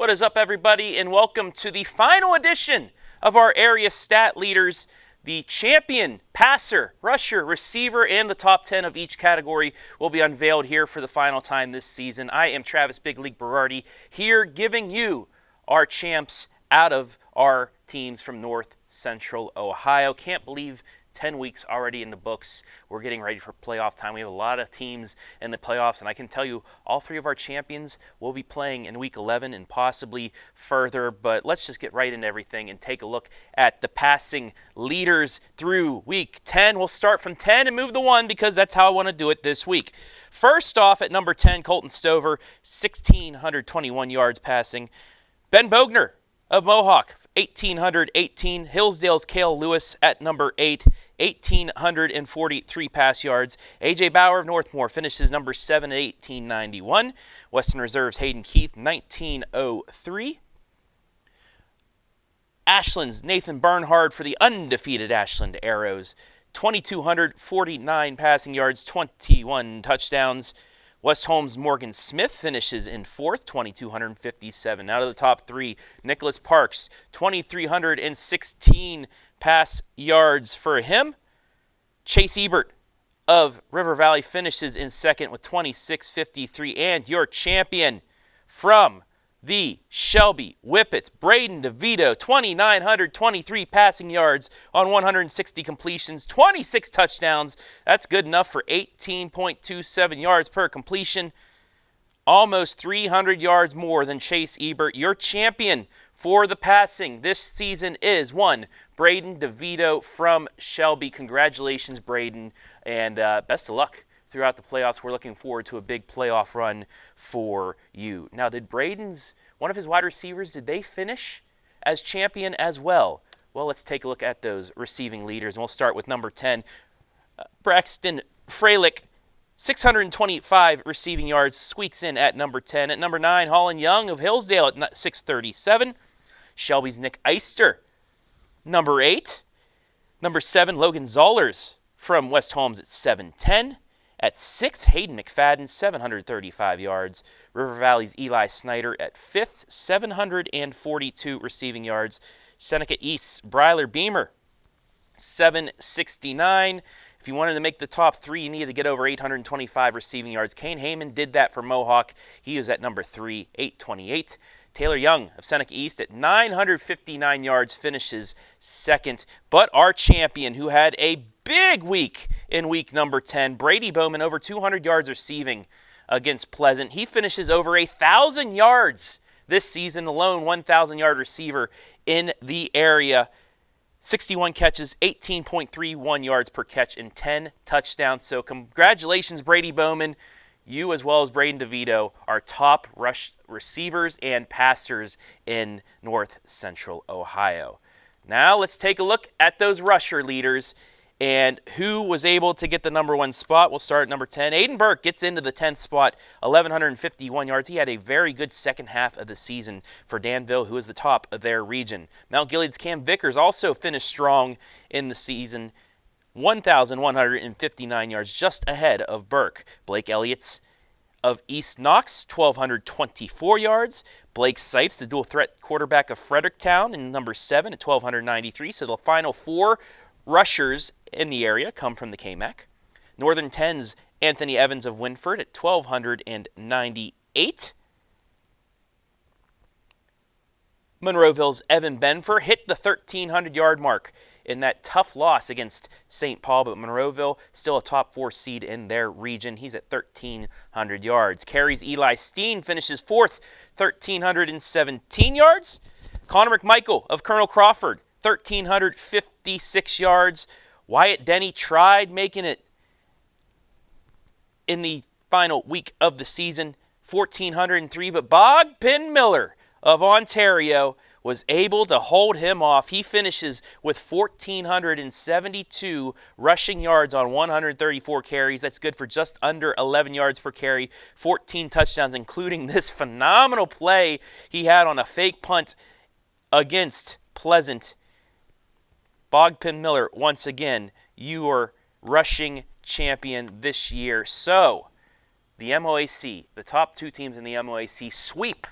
What is up, everybody, and welcome to the final edition of our area stat leaders. The champion, passer, rusher, receiver, and the top 10 of each category will be unveiled here for the final time this season. I am Travis Big League Berardi, here giving you our champs out of our teams from North Central Ohio. Can't believe 10 weeks already in the books. We're getting ready for playoff time. We have a lot of teams in the playoffs, and I can tell you all three of our champions will be playing in Week 11 and possibly further. But let's just get right into everything and take a look at the passing leaders through Week 10. We'll start from 10 and move to 1 because that's how I want to do it this week. First off, at number 10, Colton Stover, 1,621 yards passing. Ben Bogner of Mohawk, 1,818. Hillsdale's Cale Lewis at number 8, 1,843 pass yards. A.J. Bauer of Northmore finishes number 7 at 1,891. Western Reserve's Hayden Keith, 1,903. Ashland's Nathan Bernhard for the undefeated Ashland Arrows, 2,249 passing yards, 21 touchdowns. West Holmes' Morgan Smith finishes in 4th, 2,257. Out of the top 3, Nicholas Parks, 2,316 pass yards for him. Chase Ebert of River Valley finishes in 2nd with 2,653. And your champion from the Shelby Whippets, Braden DeVito, 2,923 passing yards on 160 completions, 26 touchdowns. That's good enough for 18.27 yards per completion. Almost 300 yards more than Chase Ebert. Your champion for the passing this season is one, Braden DeVito from Shelby. Congratulations, Braden, and best of luck throughout the playoffs. We're looking forward to a big playoff run for you. Now, did one of his wide receivers, did they finish as champion as well? Well, let's take a look at those receiving leaders, and we'll start with number 10, Braxton Freilich, 625 receiving yards, squeaks in at number 10. At number 9, Holland Young of Hillsdale at 637. Shelby's Nick Eister, number 8. Number 7, Logan Zollers from West Holmes at 710. At 6th, Hayden McFadden, 735 yards. River Valley's Eli Snyder at 5th, 742 receiving yards. Seneca East's Bryler Beamer, 769. If you wanted to make the top 3, you needed to get over 825 receiving yards. Kane Heyman did that for Mohawk. He was at number 3, 828. Taylor Young of Seneca East at 959 yards finishes 2nd. But our champion, who had a big week in week number 10, Brady Bowman, over 200 yards receiving against Pleasant. He finishes over 1,000 yards this season, the lone 1,000-yard receiver in the area. 61 catches, 18.31 yards per catch, and 10 touchdowns. So congratulations, Brady Bowman. You, as well as Braden DeVito, are top rush receivers and passers in North Central Ohio. Now let's take a look at those rusher leaders and who was able to get the number 1 spot. We'll start at number 10. Aiden Burke gets into the 10th spot, 1,151 yards. He had a very good second half of the season for Danville, who is the top of their region. Mount Gilead's Cam Vickers also finished strong in the season, 1,159 yards, just ahead of Burke. Blake Elliott's of East Knox, 1,224 yards. Blake Sipes, the dual threat quarterback of Fredericktown, in number 7 at 1,293. So the final 4 rushers in the area come from the KMAC. Northern 10's Anthony Evans of Winford at 1,298. Monroeville's Evan Benfer hit the 1,300-yard mark in that tough loss against St. Paul, but Monroeville still a top 4 seed in their region. He's at 1,300 yards. Cary's Eli Steen finishes 4th, 1,317 yards. Connor McMichael of Colonel Crawford, 1,356 yards. Wyatt Denny tried making it in the final week of the season, 1,403, but Bogpin Miller of Ontario was able to hold him off. He finishes with 1,472 rushing yards on 134 carries. That's good for just under 11 yards per carry, 14 touchdowns, including this phenomenal play he had on a fake punt against Pleasant. Bogpin Miller, once again, your rushing champion this year. So, the MOAC, the top 2 teams in the MOAC, sweep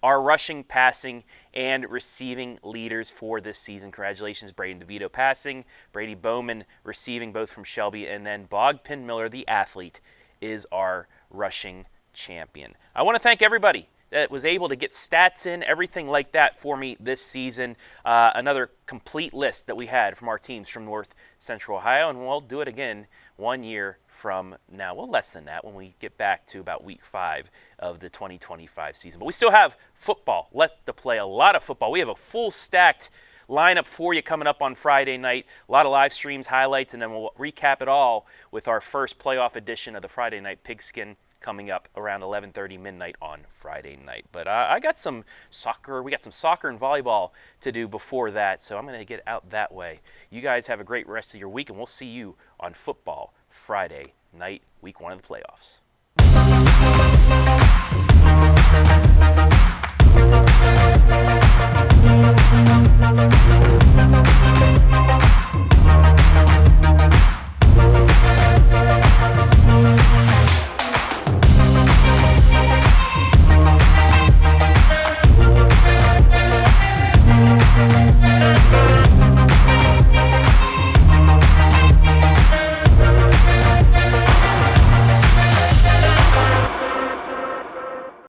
our rushing, passing, and receiving leaders for this season. Congratulations, Braden DeVito passing, Brady Bowman receiving, both from Shelby, and then Bogpin Miller, the athlete, is our rushing champion. I want to thank everybody that was able to get stats in, everything like that for me this season. Another complete list that we had from our teams from North Central Ohio, and we'll do it again 1 year from now. Well, less than that when we get back to about week 5 of the 2025 season. But we still have football left to play, a lot of football. We have a full stacked lineup for you coming up on Friday night. A lot of live streams, highlights, and then we'll recap it all with our first playoff edition of the Friday Night Pigskin coming up around 11:30 midnight on Friday night. But I got some soccer. We got some soccer and volleyball to do before that, so I'm going to get out that way. You guys have a great rest of your week, and we'll see you on football Friday night, week 1 of the playoffs.